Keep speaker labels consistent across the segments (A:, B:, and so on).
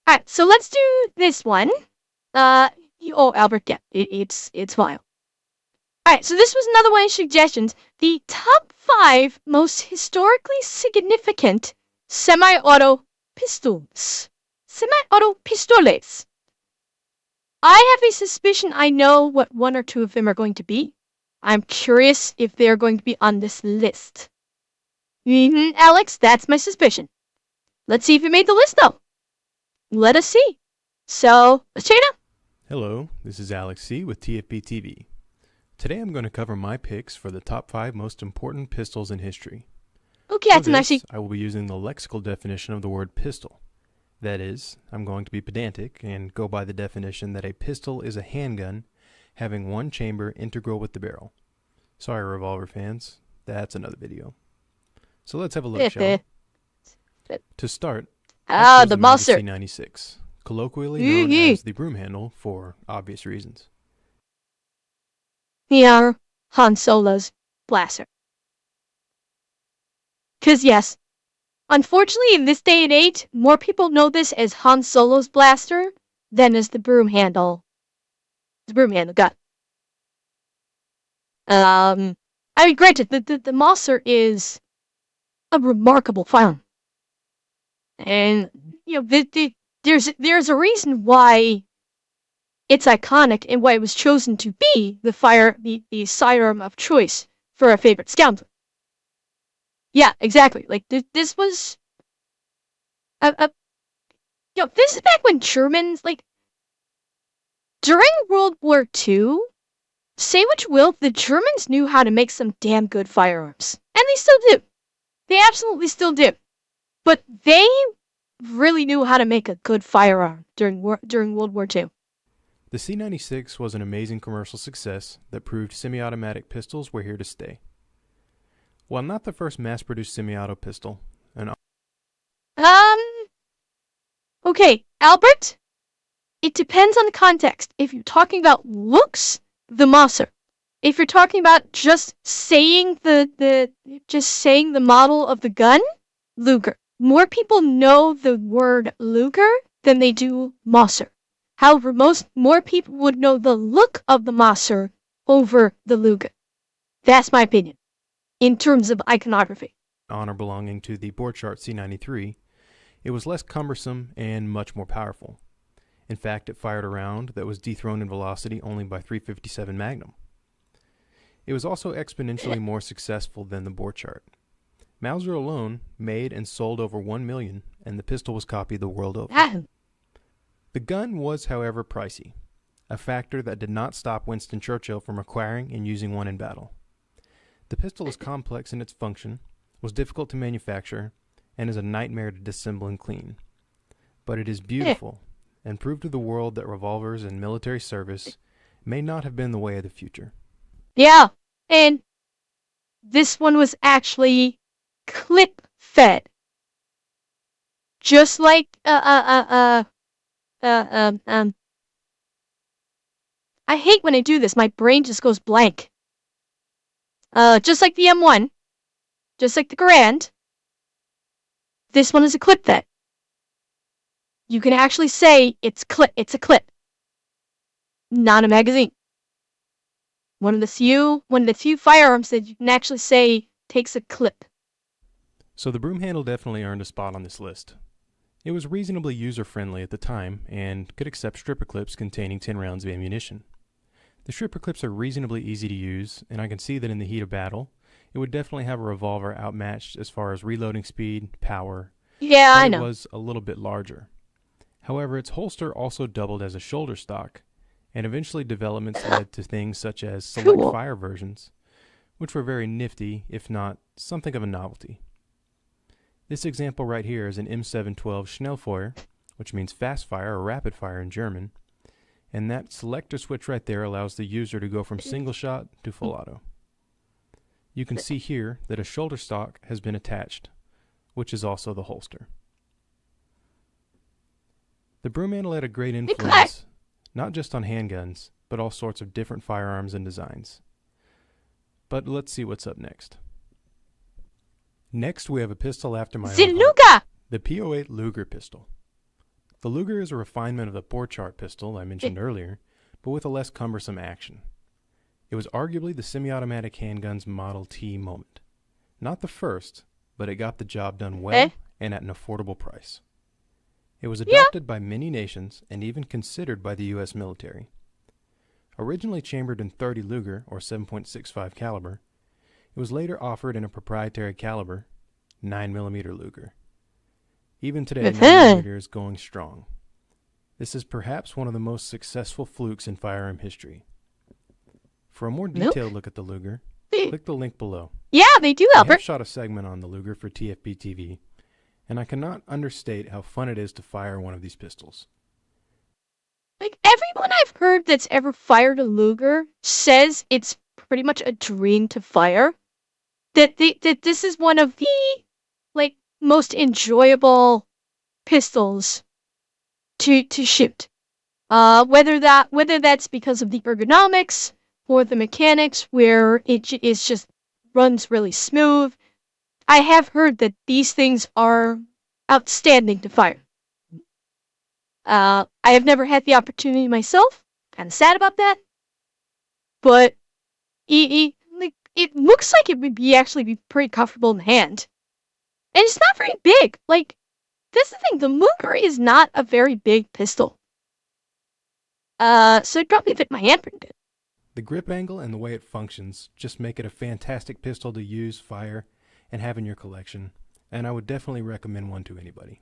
A: Alright, so let's do this one. Oh, Albert, yeah, it's fine. Alright, so this was another one of suggestions. The top 5 most historically significant semi-auto pistols. Semi-auto pistoles. I have a suspicion I know what 1 or 2 of them are going to be. I'm curious if they're going to be on this list. Alex, that's my suspicion. Let's see if you made the list, though. Let us see. So, let's check it out.
B: Hello, this is Alex C with TFB TV. Today I'm going to cover my picks for the top 5 most important pistols in history.
A: Okay, that's nice.
B: I will be using the lexical definition of the word pistol. That is, I'm going to be pedantic and go by the definition that a pistol is a handgun having one chamber integral with the barrel. Sorry, revolver fans, that's another video. So let's have a look, shall we? To start,
A: the Mauser
B: C96, colloquially known as the broom handle for obvious reasons.
A: Yeah, Han Solo's blaster. 'Cause yes, unfortunately in this day and age, more people know this as Han Solo's blaster than as the broom handle. The broom handle gun. I mean, granted, the Mauser is a remarkable firearm. And, you know, there's a reason why it's iconic and why it was chosen to be the sidearm of choice for a favorite scoundrel. Yeah, exactly. Like, this was this is back when Germans, like, during World War II, say what you will, the Germans knew how to make some damn good firearms. And they still do. They absolutely still do. But they really knew how to make a good firearm during World War II.
B: The C96 was an amazing commercial success that proved semi-automatic pistols were here to stay. While not the first mass-produced semi-auto pistol,
A: Okay, Albert, it depends on the context. If you're talking about looks, the Mauser. If you're talking about just saying the model of the gun, Luger. More people know the word Luger than they do Mauser. However, more people would know the look of the Mauser over the Luger. That's my opinion, in terms of iconography.
B: Honor belonging to the Borchardt C93, it was less cumbersome and much more powerful. In fact, it fired a round that was dethroned in velocity only by .357 Magnum. It was also exponentially more successful than the Borchardt. Mauser alone made and sold over 1 million, and the pistol was copied the world over. The gun was, however, pricey, a factor that did not stop Winston Churchill from acquiring and using one in battle. The pistol is complex in its function, was difficult to manufacture, and is a nightmare to disassemble and clean. But it is beautiful, and proved to the world that revolvers and military service may not have been the way of the future.
A: Yeah, and this one was actually clip-fed. Just like, I hate when I do this, my brain just goes blank. Just like the M1, just like the Garand, this one is a clip fed. You can actually say it's a clip, not a magazine. One of the few firearms that you can actually say takes a clip.
B: So the broom handle definitely earned a spot on this list. It was reasonably user-friendly at the time and could accept stripper clips containing 10 rounds of ammunition. The stripper clips are reasonably easy to use, and I can see that in the heat of battle, it would definitely have a revolver outmatched as far as reloading speed, power.
A: Yeah, I know.
B: It was a little bit larger. However, its holster also doubled as a shoulder stock, and eventually developments led to things such as select fire versions, which were very nifty, if not something of a novelty. This example right here is an M712 Schnellfeuer, which means fast fire or rapid fire in German, and that selector switch right there allows the user to go from single shot to full auto. You can see here that a shoulder stock has been attached, which is also the holster. The broom handle had a great influence, not just on handguns, but all sorts of different firearms and designs. But let's see what's up next. Next, we have a pistol after my own heart, the P08 Luger pistol. The Luger is a refinement of the Borchardt pistol I mentioned earlier, but with a less cumbersome action. It was arguably the semi-automatic handgun's Model T moment. Not the first, but it got the job done well and at an affordable price. It was adopted by many nations and even considered by the U.S. military. Originally chambered in .30 Luger or 7.65 caliber, it was later offered in a proprietary caliber, 9mm Luger. Even today, 9mm is going strong. This is perhaps one of the most successful flukes in firearm history. For a more detailed look at the Luger, click the link below.
A: Yeah, they do, Albert.
B: I have shot a segment on the Luger for TFB TV, and I cannot understate how fun it is to fire one of these pistols.
A: Like, everyone I've heard that's ever fired a Luger says it's pretty much a dream to fire. That this is one of the, like, most enjoyable pistols to shoot. Whether that's because of the ergonomics or the mechanics, where it is just runs really smooth. I have heard that these things are outstanding to fire. I have never had the opportunity myself. Kind of sad about that. But it looks like it would actually be pretty comfortable in the hand. And it's not very big. Like, that's the thing. The Luger is not a very big pistol. So it'd probably fit my hand pretty good.
B: The grip angle and the way it functions just make it a fantastic pistol to use, fire, and have in your collection, and I would definitely recommend one to anybody.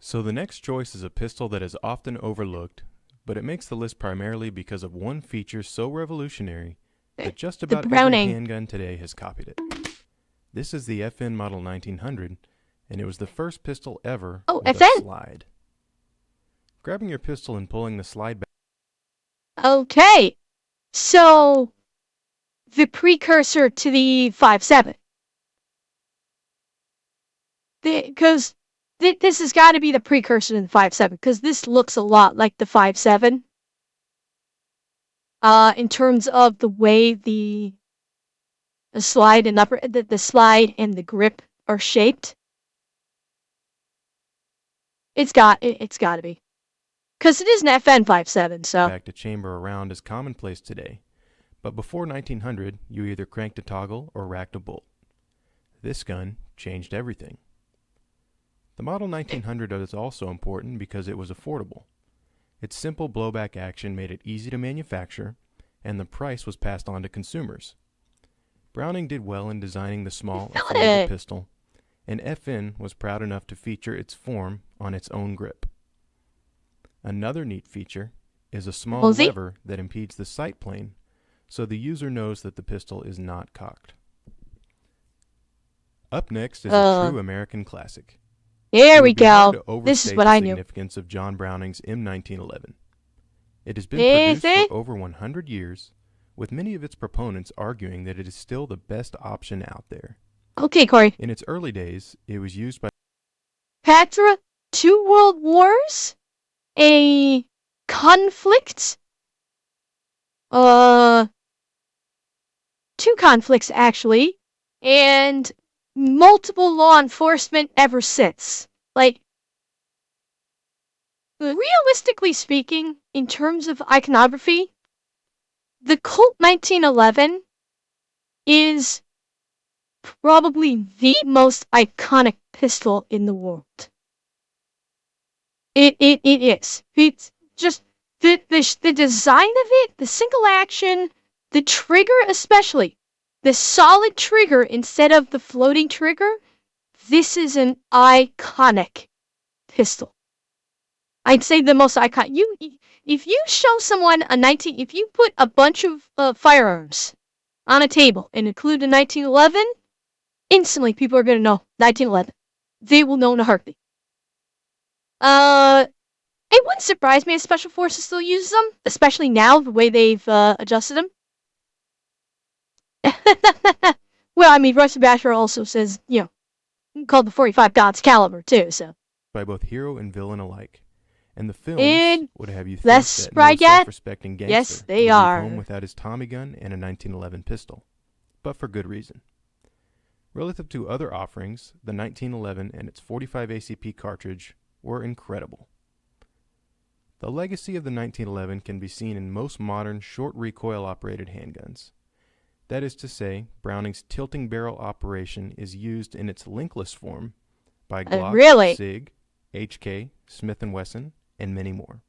B: So the next choice is a pistol that is often overlooked, but it makes the list primarily because of one feature so revolutionary that just about every handgun today has copied it. This is the FN Model 1900, and it was the first pistol ever with a slide. Grabbing your pistol and pulling the slide back.
A: Okay, so the precursor to the 5.7. Because this has got to be the precursor to the 5.7, because this looks a lot like the 5.7. In terms of the way the slide and the slide and the grip are shaped. It's got to be. Because it is an FN 5.7, so.
B: Back to chamber around is commonplace today, but before 1900, you either cranked a toggle or racked a bolt. This gun changed everything. The Model 1900 is also important because it was affordable. Its simple blowback action made it easy to manufacture, and the price was passed on to consumers. Browning did well in designing the small, affordable pistol, and FN was proud enough to feature its form on its own grip. Another neat feature is a small lever that impedes the sight plane, so the user knows that the pistol is not cocked. Up next is a true American classic.
A: Here we go. This is what I knew.
B: The significance of John Browning's M1911. It has been produced for over 100 years, with many of its proponents arguing that it is still the best option out there.
A: Okay, Corey.
B: In its early days, it was used by
A: Patra, 2 world wars, a conflict, 2 conflicts actually, and multiple law enforcement ever since. Like, realistically speaking, in terms of iconography, the Colt 1911 is probably the most iconic pistol in the world. It is. It's just the design of it, the single action, the trigger especially, the solid trigger instead of the floating trigger. This is an iconic pistol. I'd say the most iconic. If you show someone if you put a bunch of firearms on a table and include a 1911, instantly people are gonna know 1911. They will know in a heartbeat. It wouldn't surprise me if Special Forces still uses them, especially now, the way they've adjusted them. Well, I mean, Russell Basher also says, called the 45 God's caliber, too, so.
B: By both hero and villain alike. And the films would have you think that no self-respecting gangster would leave home without his Tommy gun and a 1911 pistol. But for good reason. Relative to other offerings, the 1911 and its 45 ACP cartridge were incredible. The legacy of the 1911 can be seen in most modern short recoil operated handguns. That is to say, Browning's tilting barrel operation is used in its linkless form by Glock,
A: Really?
B: SIG, HK, Smith & Wesson, and many more.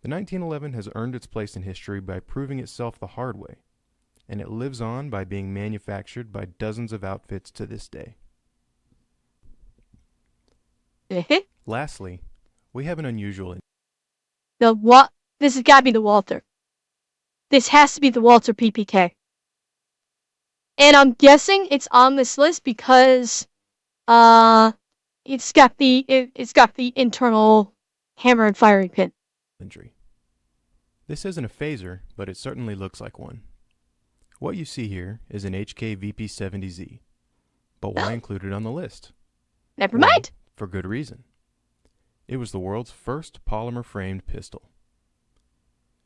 B: The 1911 has earned its place in history by proving itself the hard way, and it lives on by being manufactured by dozens of outfits to this day. Lastly, we have an unusual...
A: This has got to be the Walther. This has to be the Walther PPK. And I'm guessing it's on this list because it's got the internal hammer and firing pin.
B: Injury. This isn't a phaser, but it certainly looks like one. What you see here is an HK VP70Z. But why include it on the list?
A: Never mind.
B: For good reason. It was the world's first polymer-framed pistol.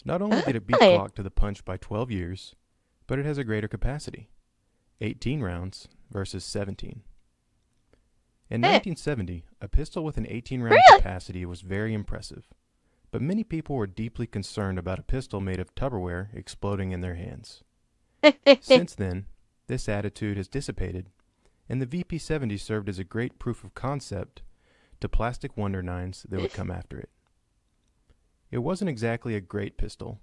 B: Not only did it beat Glock to the punch by 12 years, but it has a greater capacity. 18 rounds versus 17. In 1970, a pistol with an 18-round capacity was very impressive, but many people were deeply concerned about a pistol made of Tupperware exploding in their hands. Since then, this attitude has dissipated, and the VP70 served as a great proof of concept to plastic Wonder Nines that would come after it. It wasn't exactly a great pistol,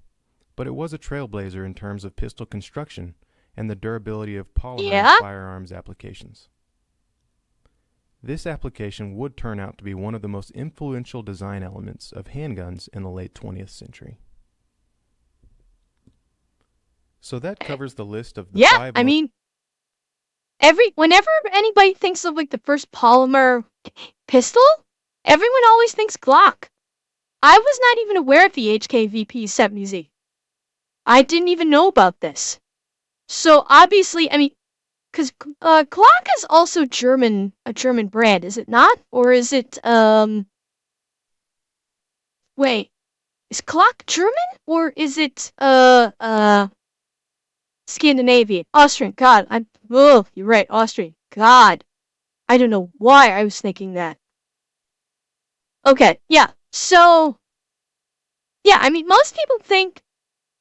B: but it was a trailblazer in terms of pistol construction and the durability of polymer firearms applications. This application would turn out to be one of the most influential design elements of handguns in the late 20th century. So that covers the list of the five...
A: I mean, whenever anybody thinks of like the first polymer pistol, everyone always thinks Glock. I was not even aware of the HK VP70Z. I didn't even know about this. So obviously, I mean, because Glock is also a German brand, is it not? Or is it, wait, is Glock German? Or is it, Scandinavian? Austrian, God, you're right, Austrian. God, I don't know why I was thinking that. Okay, yeah, so, yeah, I mean, most people think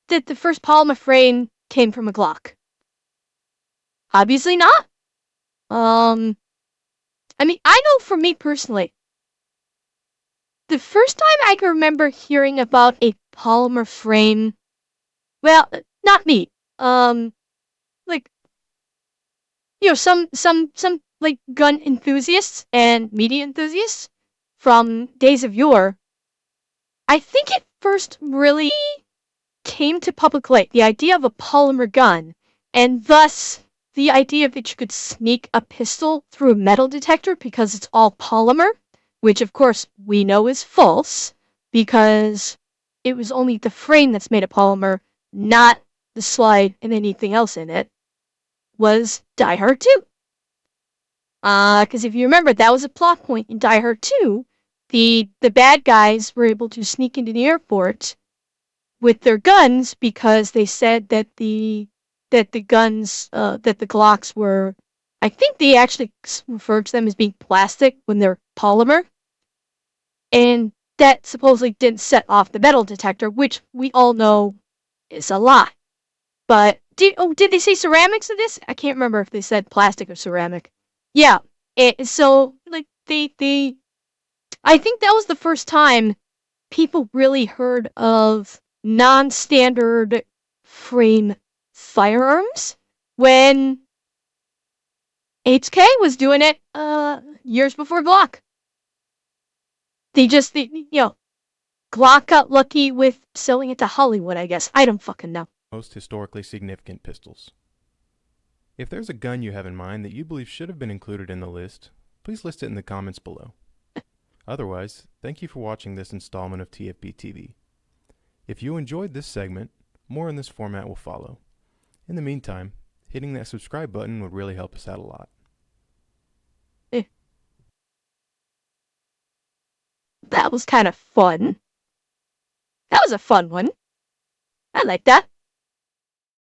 A: that the first polymer frame came from a Glock. Obviously not. I mean, I know for me personally, the first time I can remember hearing about a polymer frame, well, not me. Like, you know, some like gun enthusiasts and media enthusiasts from days of yore. I think it first really came to public light, the idea of a polymer gun, and thus the idea that you could sneak a pistol through a metal detector because it's all polymer, which of course we know is false, because it was only the frame that's made of polymer, not the slide and anything else in it, was Die Hard 2. Because if you remember, that was a plot point in Die Hard 2. The bad guys were able to sneak into the airport with their guns because they said that the guns, that the Glocks were, I think they actually referred to them as being plastic when they're polymer. And that supposedly didn't set off the metal detector, which we all know is a lie. But, did they say ceramics in this? I can't remember if they said plastic or ceramic. Yeah, so, like, I think that was the first time people really heard of non-standard frame firearms when HK was doing it years before Glock. Glock got lucky with selling it to Hollywood, I guess. I don't fucking know.
B: Most historically significant pistols. If there's a gun you have in mind that you believe should have been included in the list, please list it in the comments below. Otherwise, thank you for watching this installment of TFB TV. If you enjoyed this segment, more in this format will follow. In the meantime, hitting that subscribe button would really help us out a lot.
A: That was kind of fun. That was a fun one. I like that.